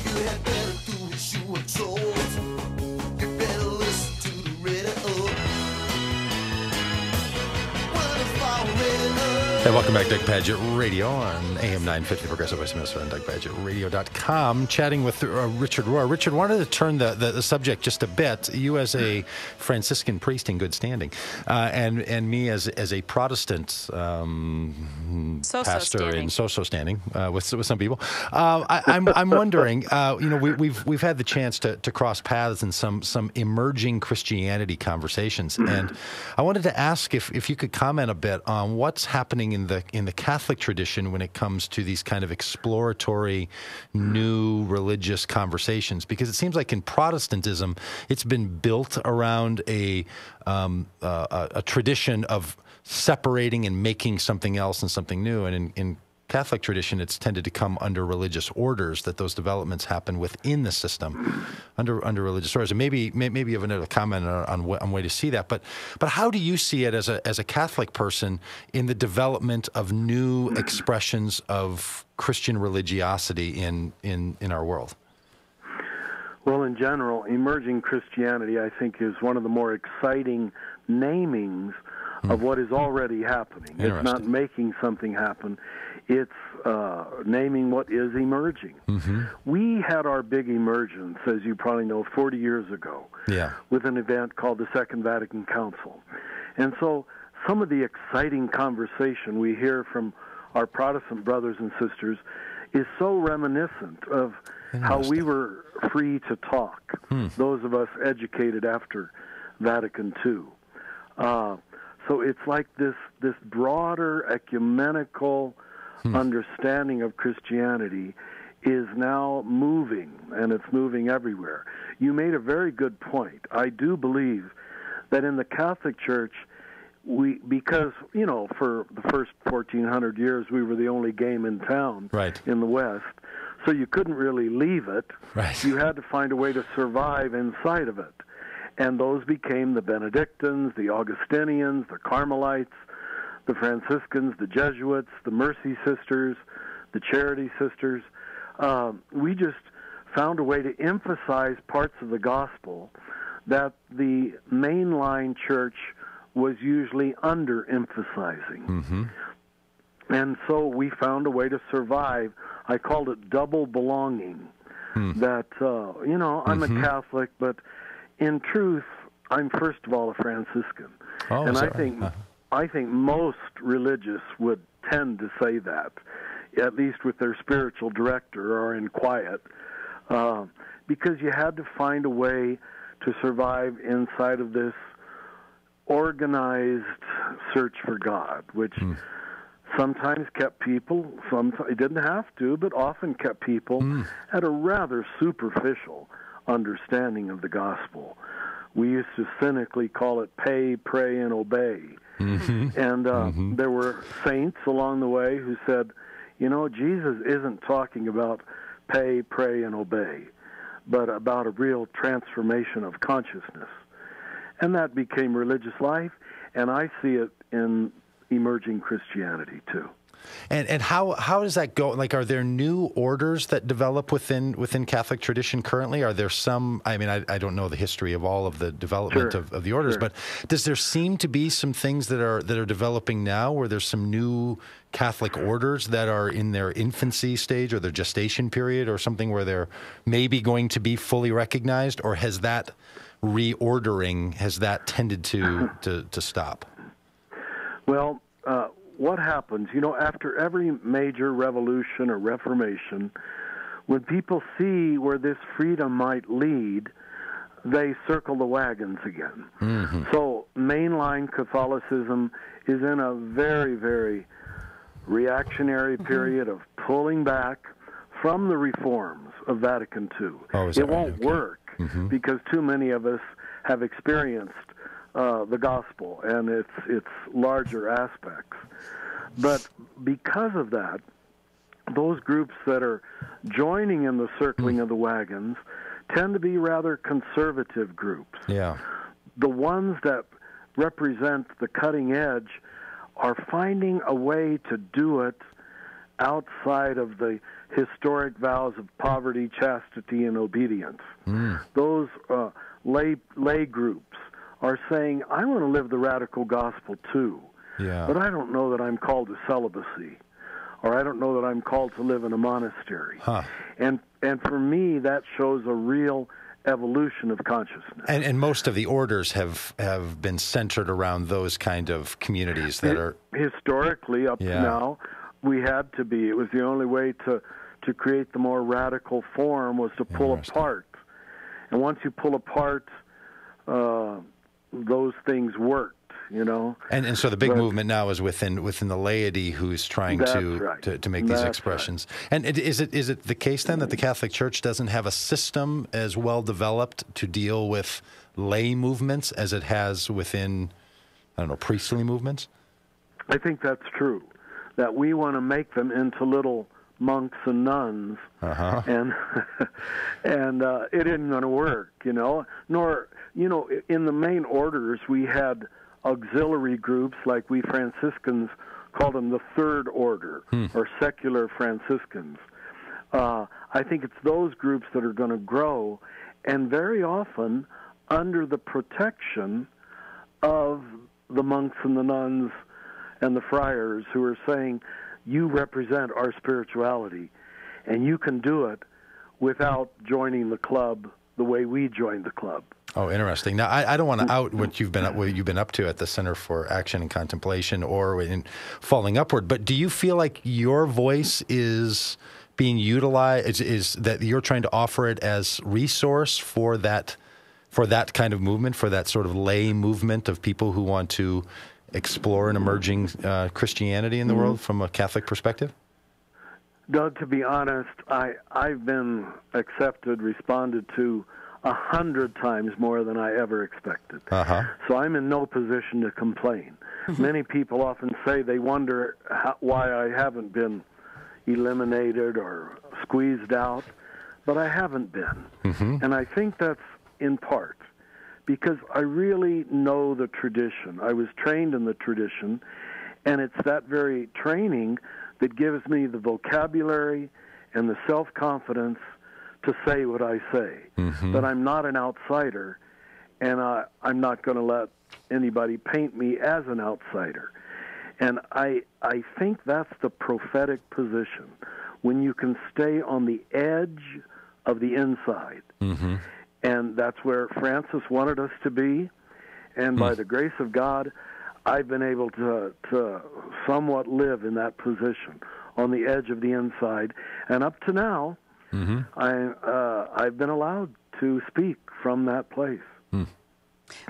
You had better do as you were told. You better listen to the radio. Hey, welcome back, Doug Pagitt Radio on AM 950 Progressive Voice of Minnesota and DougPagittRadio.com. Chatting with Richard Rohr. Richard, wanted to turn the subject just a bit. You as a Franciscan priest in good standing, and me as a Protestant pastor in so-so standing with some people. I'm wondering. We've had the chance to cross paths in some emerging Christianity conversations, and I wanted to ask if you could comment a bit on what's happening in the Catholic tradition when it comes to these kind of exploratory new religious conversations, because it seems like in Protestantism it's been built around a tradition of separating and making something else and something new, and in Catholic tradition, it's tended to come under religious orders, that those developments happen within the system under religious orders. And maybe you have another comment on way to see that. But how do you see it as a Catholic person in the development of new expressions of Christian religiosity in our world? Well, in general, emerging Christianity, I think, is one of the more exciting namings of what is already happening. It's not making something happen. It's naming what is emerging. Mm-hmm. We had our big emergence, as you probably know, 40 years ago with an event called the Second Vatican Council. And so some of the exciting conversation we hear from our Protestant brothers and sisters is so reminiscent of how we were free to talk, those of us educated after Vatican II. So it's like this broader ecumenical understanding of Christianity is now moving, and it's moving everywhere. You made a very good point. I do believe that in the Catholic Church, because, for the first 1,400 years, we were the only game in town in the West, so you couldn't really leave it. Right. You had to find a way to survive inside of it. And those became the Benedictines, the Augustinians, the Carmelites, the Franciscans, the Jesuits, the Mercy Sisters, the Charity Sisters. We just found a way to emphasize parts of the gospel that the mainline church was usually under-emphasizing. Mm-hmm. And so we found a way to survive. I called it double belonging. That, I'm a Catholic, but in truth, I'm first of all a Franciscan. Oh, and I think most religious would tend to say that, at least with their spiritual director or in quiet, because you had to find a way to survive inside of this organized search for God, which sometimes kept people, it didn't have to, but often kept people at a rather superficial understanding of the gospel. We used to cynically call it pay, pray, and obey. Mm-hmm. And there were saints along the way who said, Jesus isn't talking about pay, pray, and obey, but about a real transformation of consciousness. And that became religious life, and I see it in emerging Christianity too. And how does that go? Like, are there new orders that develop within Catholic tradition currently? Are there some? I mean, I don't know the history of all of the development of the orders, but does there seem to be some things that are developing now, where there's some new Catholic orders that are in their infancy stage or their gestation period, or something where they're maybe going to be fully recognized, or has that reordering tended to stop? Well. What happens, after every major revolution or reformation, when people see where this freedom might lead, they circle the wagons again. Mm-hmm. So mainline Catholicism is in a very, very reactionary period of pulling back from the reforms of Vatican II. It won't work because too many of us have experienced the gospel and its larger aspects. But because of that, those groups that are joining in the circling of the wagons tend to be rather conservative groups. Yeah. The ones that represent the cutting edge are finding a way to do it outside of the historic vows of poverty, chastity, and obedience. Those lay groups are saying, I want to live the radical gospel too, but I don't know that I'm called to celibacy, or I don't know that I'm called to live in a monastery. And for me, that shows a real evolution of consciousness. And most of the orders have been centered around those kind of communities that are... Historically, up to now, we had to be. It was the only way to create the more radical form was to pull apart. And once you pull apart, those things worked, you know. And so the big movement now is within the laity who's trying to make these expressions. Right. And is it the case then that the Catholic Church doesn't have a system as well developed to deal with lay movements as it has within, I don't know, priestly movements? I think that's true. That we want to make them into little monks and nuns, and it isn't going to work, you know. Nor, you know, in the main orders we had auxiliary groups, like we Franciscans called them the Third Order, or secular Franciscans. I think it's those groups that are going to grow, and very often under the protection of the monks and the nuns and the friars who are saying, you represent our spirituality, and you can do it without joining the club the way we joined the club. Oh, interesting. Now, I don't want to out what you've been up to at the Center for Action and Contemplation or in Falling Upward, but do you feel like your voice is being utilized? Is that you're trying to offer it as resource for that kind of movement, for that sort of lay movement of people who want to explore an emerging Christianity in the world from a Catholic perspective? Doug, to be honest, I've been responded to 100 times more than I ever expected. So I'm in no position to complain. Many people often say they wonder why I haven't been eliminated or squeezed out, but I haven't been. And I think that's in part because I really know the tradition. I was trained in the tradition, and it's that very training that gives me the vocabulary and the self-confidence to say what I say. That I'm not an outsider, and I'm not going to let anybody paint me as an outsider. And I think that's the prophetic position, when you can stay on the edge of the inside. And that's where Francis wanted us to be. And by the grace of God, I've been able to somewhat live in that position, on the edge of the inside. And up to now, I've been allowed to speak from that place. So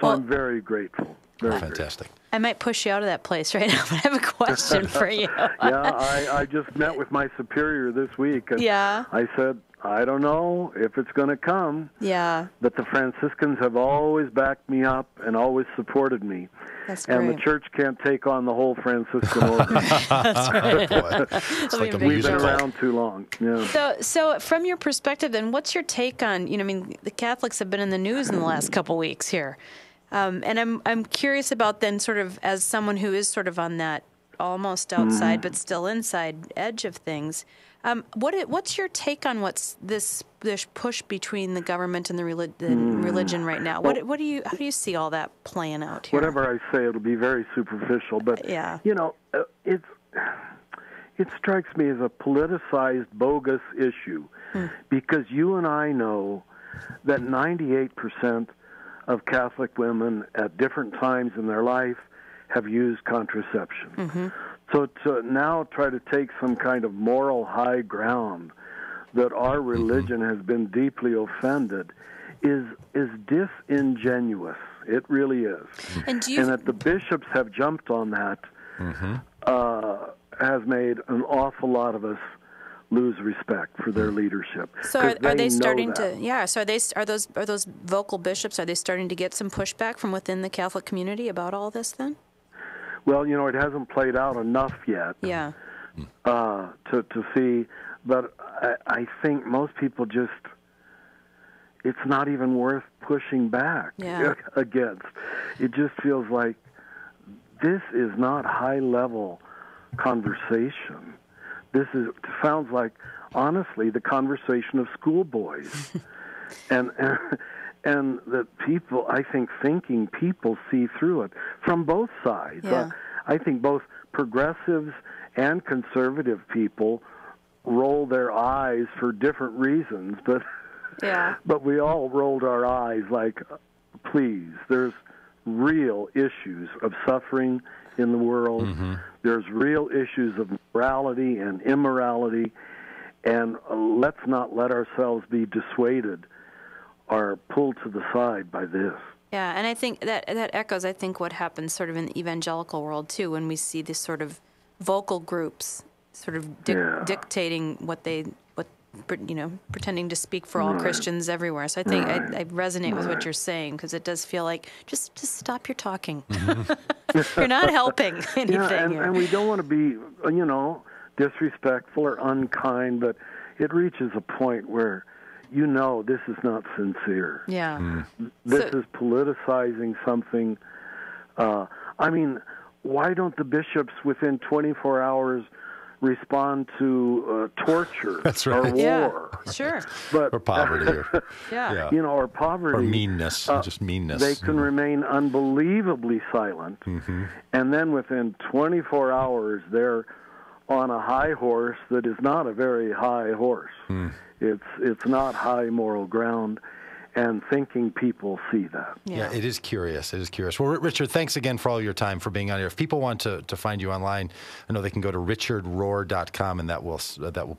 I'm very grateful. Very fantastic. Grateful. I might push you out of that place right now, but I have a question for you. I just met with my superior this week, and I said, I don't know if it's going to come, but the Franciscans have always backed me up and always supported me. That's great. And the church can't take on the whole Franciscan order. That's right, boy. It's like a We've been around too long. Yeah. So from your perspective, then, what's your take on, the Catholics have been in the news in the last couple weeks here. And I'm curious about then, sort of, as someone who is sort of on that almost outside but still inside edge of things, what's your take on what's this push between the government and the religion right now? How do you see all that playing out here? Whatever I say, it'll be very superficial, but it strikes me as a politicized, bogus issue, because you and I know that 98% of Catholic women at different times in their life have used contraception. So to now try to take some kind of moral high ground that our religion has been deeply offended is disingenuous. It really is. And that the bishops have jumped on that has made an awful lot of us lose respect for their leadership. So are they starting to? Yeah. So are those vocal bishops? Are they starting to get some pushback from within the Catholic community about all this? Then. Well, it hasn't played out enough yet. Yeah. To see, but I think most people just, it's not even worth pushing back against. It just feels like this is not high level conversation. This sounds like honestly the conversation of schoolboys. and that people, I think thinking people see through it from both sides. Yeah. I think both progressives and conservative people roll their eyes for different reasons, but we all rolled our eyes like, please, there's real issues of suffering in the world. Mm-hmm. There's real issues of morality and immorality, and let's not let ourselves be dissuaded or pulled to the side by this. Yeah, and I think that echoes, I think, what happens sort of in the evangelical world, too, when we see this sort of vocal groups sort of dictating pretending to speak for all Christians everywhere. So I think I resonate with what you're saying, because it does feel like, just stop your talking. Mm-hmm. You're not helping anything. Yeah, and we don't want to be, disrespectful or unkind, but it reaches a point where this is not sincere. Yeah. Mm. This is politicizing something. Why don't the bishops within 24 hours respond to torture or war? Yeah, sure. But, or poverty. Or poverty. Or meanness, just meanness. They can remain unbelievably silent, and then within 24 hours they're on a high horse that is not a very high horse. It's not high moral ground, and thinking people see that. Yeah, it is curious. It is curious. Well, Richard, thanks again for all your time, for being on here. If people want to find you online, I know they can go to richardrohr.com, and that will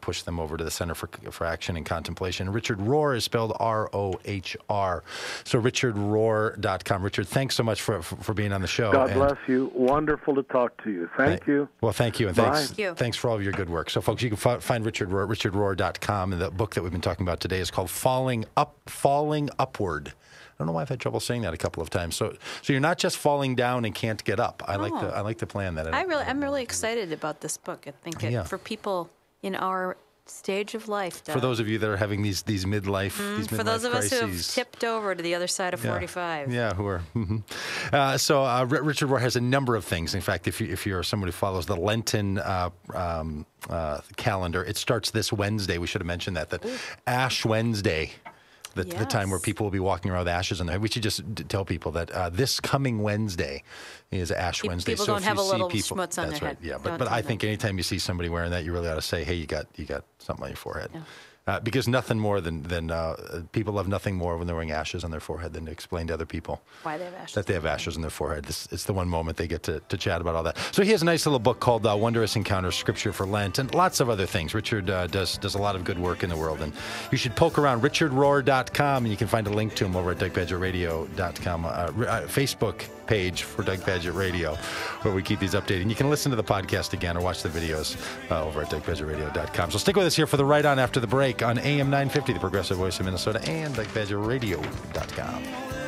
push them over to the Center for Action and Contemplation. Richard Rohr is spelled R-O-H-R. So richardrohr.com. Richard, thanks so much for being on the show. God bless you. Wonderful to talk to you. Thank you. Well, thank you, and thanks for all of your good work. So, folks, you can find Richard Rohr at richardrohr.com, and the book that we've been talking about today is called Falling Upward. I don't know why I've had trouble saying that a couple of times. So you're not just falling down and can't get up. I like the plan that. I'm really excited about this book. I think for people in our stage of life. For those of you that are having these midlife crises. For those of us who have tipped over to the other side of 45. Yeah, who are. So Richard Rohr has a number of things. In fact, if you're someone who follows the Lenten calendar, it starts this Wednesday. We should have mentioned that Ash Wednesday. The time where people will be walking around with ashes in their head. We should just tell people that this coming Wednesday is Ash Wednesday. People don't have a little schmutz on their head. That's right. Yeah, but I think anytime you see somebody wearing that, you really ought to say, "Hey, you got something on your forehead." Yeah. Because nothing more than people love nothing more when they're wearing ashes on their forehead than to explain to other people why they have ashes. That they have ashes on their forehead. It's the one moment they get to chat about all that. So he has a nice little book called Wondrous Encounters, Scripture for Lent, and lots of other things. Richard does a lot of good work in the world, and you should poke around richardrohr.com, and you can find a link to him over at DougPagittRadio.com, Facebook page for Doug Pagitt Radio, where we keep these updated. And you can listen to the podcast again or watch the videos over at DougPagittRadio.com. So stick with us here for the Right On after the break on AM 950, the Progressive Voice of Minnesota, and DougPagittRadio.com.